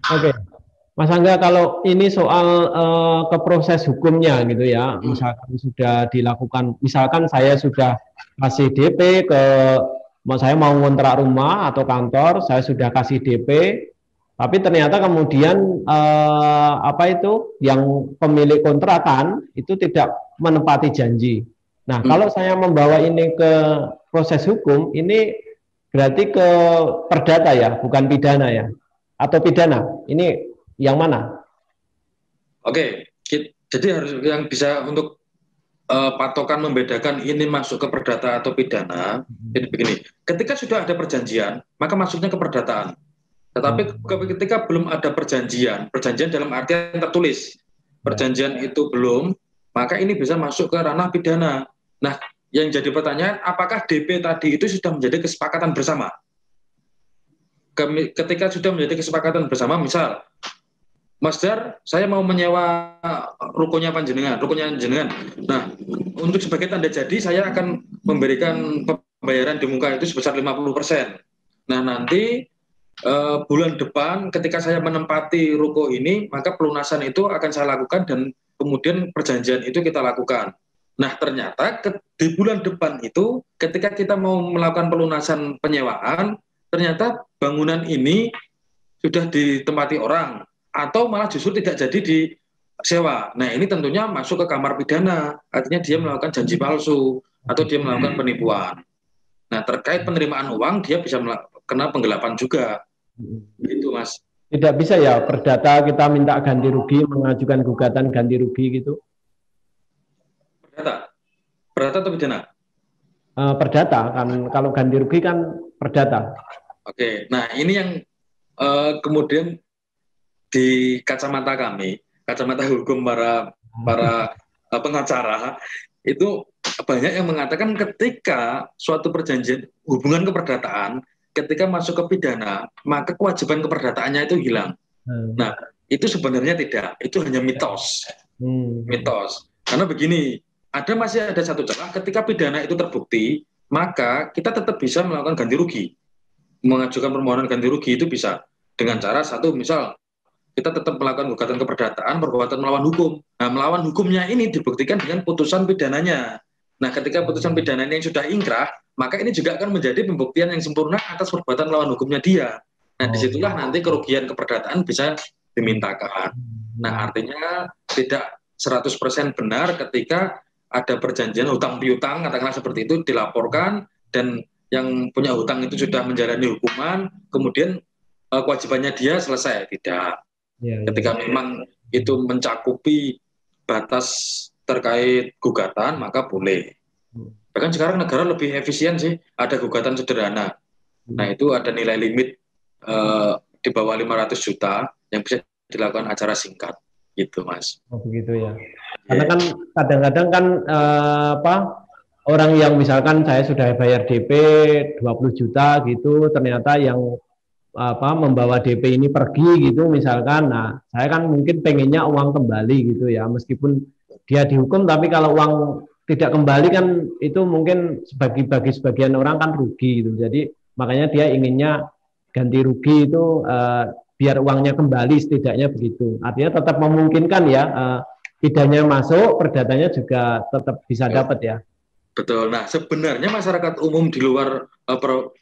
Oke, Mas Angga, kalau ini soal ke proses hukumnya gitu ya, misalkan sudah dilakukan, misalkan saya sudah kasih DP ke, saya mau ngontrak rumah atau kantor, saya sudah kasih DP, tapi ternyata kemudian apa itu, yang pemilik kontrakan itu tidak menepati janji. Nah, kalau saya membawa ini ke proses hukum, ini berarti ke perdata ya, bukan pidana ya, atau pidana? Ini yang mana? Oke, jadi harus yang bisa untuk patokan membedakan ini masuk ke perdata atau pidana. Jadi begini, ketika sudah ada perjanjian, maka masuknya ke perdataan. Tetapi ketika belum ada perjanjian, perjanjian dalam artian tertulis, perjanjian itu belum, maka ini bisa masuk ke ranah pidana. Nah, yang jadi pertanyaan, apakah DP tadi itu sudah menjadi kesepakatan bersama? Ketika sudah menjadi kesepakatan bersama, misal, Mas Dar, saya mau menyewa rukonya panjenengan, rukonya panjenengan. Nah, untuk sebagai tanda jadi, saya akan memberikan pembayaran di muka itu sebesar 50%. Nah, nanti bulan depan ketika saya menempati ruko ini, maka pelunasan itu akan saya lakukan dan kemudian perjanjian itu kita lakukan. Nah, ternyata di bulan depan itu ketika kita mau melakukan pelunasan penyewaan, ternyata bangunan ini sudah ditempati orang atau malah justru tidak jadi disewa. Nah, ini tentunya masuk ke kamar pidana, artinya dia melakukan janji palsu atau dia melakukan penipuan. Nah, terkait penerimaan uang, dia bisa kena penggelapan juga. Gitu, Mas. Tidak bisa ya perdata kita minta ganti rugi, mengajukan gugatan ganti rugi gitu? Perdata? Perdata atau pidana? Perdata, kan kalau ganti rugi kan perdata. Oke, nah ini yang kemudian di kacamata kami, kacamata hukum para pengacara, itu banyak yang mengatakan ketika suatu perjanjian hubungan keperdataan, ketika masuk ke pidana, maka kewajiban keperdataannya itu hilang. Nah, itu sebenarnya tidak, itu hanya mitos. Mitos. Karena begini, masih ada satu celah, ketika pidana itu terbukti, maka kita tetap bisa melakukan ganti rugi. Mengajukan permohonan ganti rugi itu bisa dengan cara satu, misal kita tetap melakukan gugatan keperdataan, perbuatan melawan hukum. Nah, melawan hukumnya ini dibuktikan dengan putusan pidananya. Nah, ketika putusan pidananya yang sudah ingkrah, maka ini juga akan menjadi pembuktian yang sempurna atas perbuatan melawan hukumnya dia. Nah, disitulah nanti kerugian keperdataan bisa dimintakan. Nah, artinya tidak 100% benar ketika ada perjanjian hutang piutang, katakanlah seperti itu, dilaporkan, dan yang punya hutang itu sudah menjalani hukuman, kemudian kewajibannya dia selesai. Tidak. Ketika memang itu mencakupi batas terkait gugatan, maka boleh. Bahkan sekarang negara lebih efisien sih, ada gugatan sederhana. Nah, itu ada nilai limit di bawah 500 juta yang bisa dilakukan acara singkat. Gitu, Mas. Oh, begitu ya. Karena kan kadang-kadang kan apa, orang yang misalkan saya sudah bayar DP 20 juta gitu, ternyata yang apa membawa DP ini pergi gitu misalkan. Nah, saya kan mungkin pengennya uang kembali gitu ya, meskipun dia dihukum, tapi kalau uang tidak kembali kan itu mungkin bagi sebagian orang kan rugi gitu. Jadi makanya dia inginnya ganti rugi itu biar uangnya kembali setidaknya begitu. Artinya tetap memungkinkan ya, pidanya masuk, perdatanya juga tetap bisa dapat ya. Betul. Nah, sebenarnya masyarakat umum di luar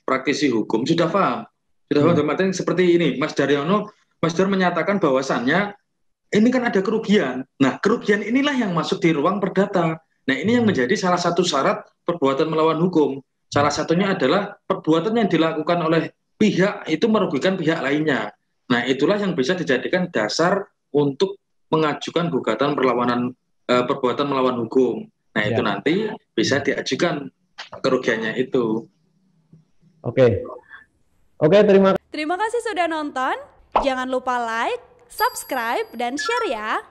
praktisi hukum sudah paham. Sudah paham, seperti ini, Mas Daryono, Mas Dar menyatakan bahwasannya ini kan ada kerugian. Nah, kerugian inilah yang masuk di ruang perdata. Nah, ini yang menjadi salah satu syarat perbuatan melawan hukum. Salah satunya adalah perbuatan yang dilakukan oleh pihak itu merugikan pihak lainnya. Nah, itulah yang bisa dijadikan dasar untuk mengajukan gugatan perlawanan perbuatan melawan hukum. Nah, itu nanti bisa diajukan kerugiannya itu. Oke. Oke, terima kasih sudah nonton. Jangan lupa like, subscribe, dan share ya.